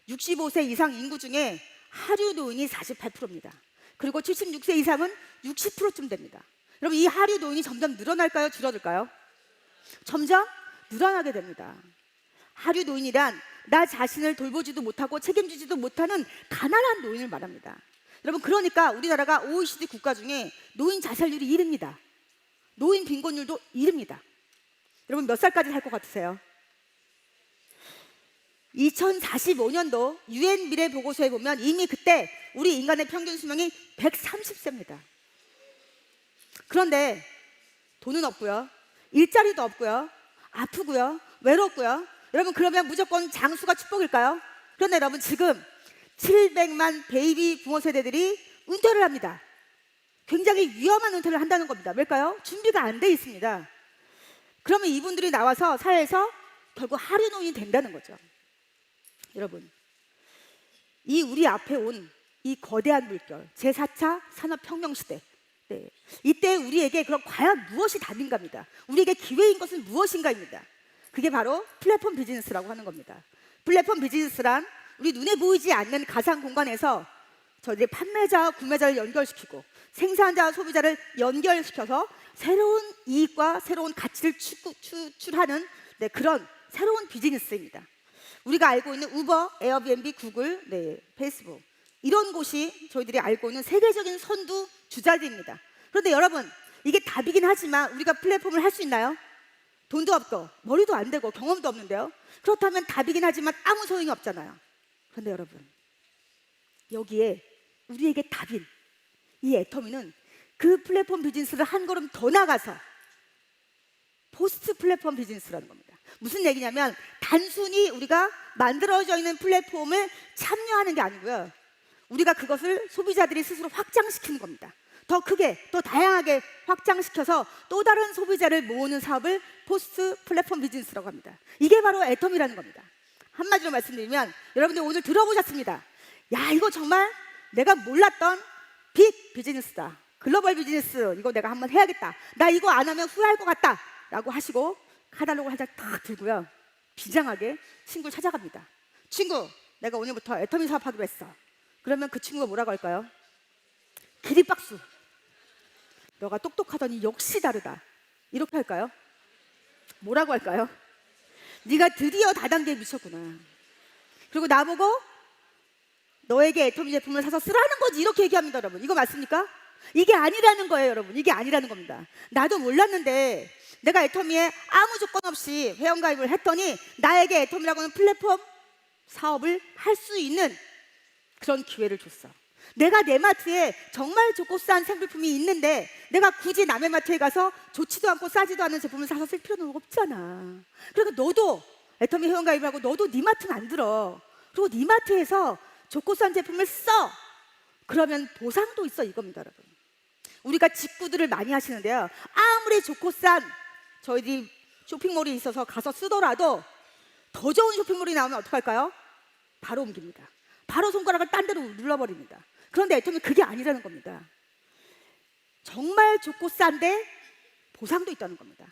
65세 이상 인구 중에 하류 노인이 48%입니다. 그리고 76세 이상은 60%쯤 됩니다. 여러분, 이 하류 노인이 점점 늘어날까요? 줄어들까요? 점점 늘어나게 됩니다. 하류 노인이란 나 자신을 돌보지도 못하고 책임지지도 못하는 가난한 노인을 말합니다. 여러분, 그러니까 우리나라가 OECD 국가 중에 노인 자살률이 1위입니다. 노인 빈곤율도 1위입니다. 여러분, 몇 살까지 살 것 같으세요? 2045년도 UN 미래 보고서에 보면 이미 그때 우리 인간의 평균 수명이 130세입니다. 그런데 돈은 없고요, 일자리도 없고요, 아프고요, 외롭고요. 여러분, 그러면 무조건 장수가 축복일까요? 그런데 여러분, 지금 700만 베이비 부모 세대들이 은퇴를 합니다. 굉장히 위험한 은퇴를 한다는 겁니다. 왜일까요? 준비가 안 돼 있습니다. 그러면 이분들이 나와서 사회에서 결국 하류 노인이 된다는 거죠. 여러분, 이 우리 앞에 온 이 거대한 물결, 제4차 산업혁명 시대, 네, 이때 우리에게 그럼 과연 무엇이 답인가입니다. 우리에게 기회인 것은 무엇인가입니다. 그게 바로 플랫폼 비즈니스라고 하는 겁니다. 플랫폼 비즈니스란 우리 눈에 보이지 않는 가상 공간에서 저희들의 판매자와 구매자를 연결시키고, 생산자와 소비자를 연결시켜서 새로운 이익과 새로운 가치를 추출하는 그런 새로운 비즈니스입니다. 우리가 알고 있는 우버, 에어비앤비, 구글, 페이스북 이런 곳이 저희들이 알고 있는 세계적인 선두 주자들입니다. 그런데 여러분, 이게 답이긴 하지만 우리가 플랫폼을 할 수 있나요? 돈도 없고 머리도 안 되고 경험도 없는데요. 그렇다면 답이긴 하지만 아무 소용이 없잖아요. 그런데 여러분, 여기에 우리에게 답인 이 애터미는 그 플랫폼 비즈니스를 한 걸음 더 나가서 포스트 플랫폼 비즈니스라는 겁니다. 무슨 얘기냐면 단순히 우리가 만들어져 있는 플랫폼을 참여하는 게 아니고요, 우리가 그것을 소비자들이 스스로 확장시키는 겁니다. 더 크게, 더 다양하게 확장시켜서 또 다른 소비자를 모으는 사업을 포스트 플랫폼 비즈니스라고 합니다. 이게 바로 애터미라는 겁니다. 한마디로 말씀드리면 여러분들 오늘 들어보셨습니다. 야, 이거 정말 내가 몰랐던 빅 비즈니스다. 글로벌 비즈니스, 이거 내가 한번 해야겠다. 나 이거 안 하면 후회할 것 같다 라고 하시고 카탈로그를 한 장 딱 들고요, 비장하게 친구를 찾아갑니다. 친구, 내가 오늘부터 애터미 사업하기로 했어. 그러면 그 친구가 뭐라고 할까요? 기립박수. 너가 똑똑하더니 역시 다르다. 이렇게 할까요? 뭐라고 할까요? 네가 드디어 다단계에 미쳤구나. 그리고 나보고 너에게 애터미 제품을 사서 쓰라는 거지, 이렇게 얘기합니다. 여러분, 이거 맞습니까? 이게 아니라는 거예요. 여러분, 이게 아니라는 겁니다. 나도 몰랐는데 내가 애터미에 아무 조건 없이 회원가입을 했더니 나에게 애터미라고 하는 플랫폼 사업을 할 수 있는 그런 기회를 줬어. 내가 내 마트에 정말 좋고 싼 생필품이 있는데 내가 굳이 남의 마트에 가서 좋지도 않고 싸지도 않은 제품을 사서 쓸 필요는 없잖아. 그러니까 너도 애터미 회원가입하고 너도 네 마트 만들어. 그리고 네 마트에서 좋고 싼 제품을 써. 그러면 보상도 있어, 이겁니다. 여러분, 우리가 직구들을 많이 하시는데요, 아무리 좋고 싼 저희들이 쇼핑몰이 있어서 가서 쓰더라도 더 좋은 쇼핑몰이 나오면 어떡할까요? 바로 옮깁니다. 바로 손가락을 딴 데로 눌러버립니다. 그런데 애터미 그게 아니라는 겁니다. 정말 좋고 싼데 보상도 있다는 겁니다.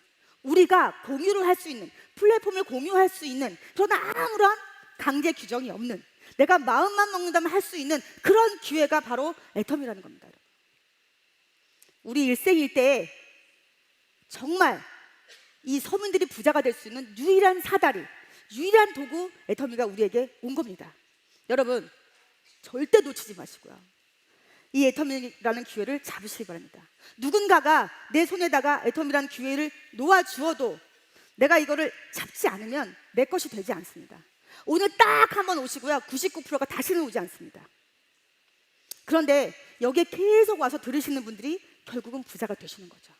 우리가 공유를 할 수 있는, 플랫폼을 공유할 수 있는, 그러나 아무런 강제 규정이 없는, 내가 마음만 먹는다면 할 수 있는 그런 기회가 바로 애터미라는 겁니다. 우리 일생일대에 정말 이 서민들이 부자가 될 수 있는 유일한 사다리, 유일한 도구 애터미가 우리에게 온 겁니다. 여러분, 절대 놓치지 마시고요, 이 애터미라는 기회를 잡으시기 바랍니다. 누군가가 내 손에다가 애터미라는 기회를 놓아주어도 내가 이거를 잡지 않으면 내 것이 되지 않습니다. 오늘 딱 한 번 오시고요, 99%가 다시는 오지 않습니다. 그런데 여기에 계속 와서 들으시는 분들이 결국은 부자가 되시는 거죠.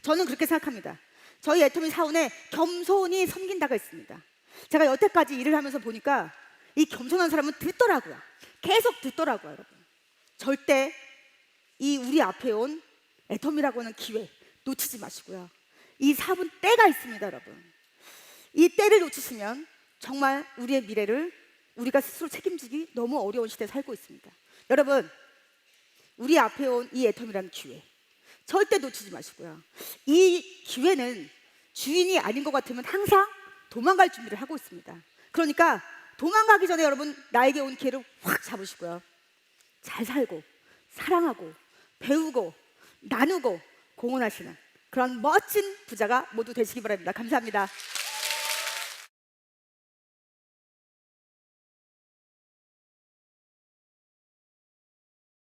저는 그렇게 생각합니다. 저희 애터미 사원에 겸손히 섬긴다가 있습니다. 제가 여태까지 일을 하면서 보니까 이 겸손한 사람은 듣더라고요. 계속 듣더라고요. 여러분, 절대 이 우리 앞에 온 애터미라고 하는 기회 놓치지 마시고요. 이 사업은 때가 있습니다. 여러분, 이 때를 놓치시면 정말 우리의 미래를 우리가 스스로 책임지기 너무 어려운 시대에 살고 있습니다. 여러분, 우리 앞에 온 이 애터미라는 기회 절대 놓치지 마시고요. 이 기회는 주인이 아닌 것 같으면 항상 도망갈 준비를 하고 있습니다. 그러니까 도망가기 전에 여러분, 나에게 온 기회를 확 잡으시고요, 잘 살고 사랑하고 배우고 나누고 공헌하시는 그런 멋진 부자가 모두 되시기 바랍니다. 감사합니다.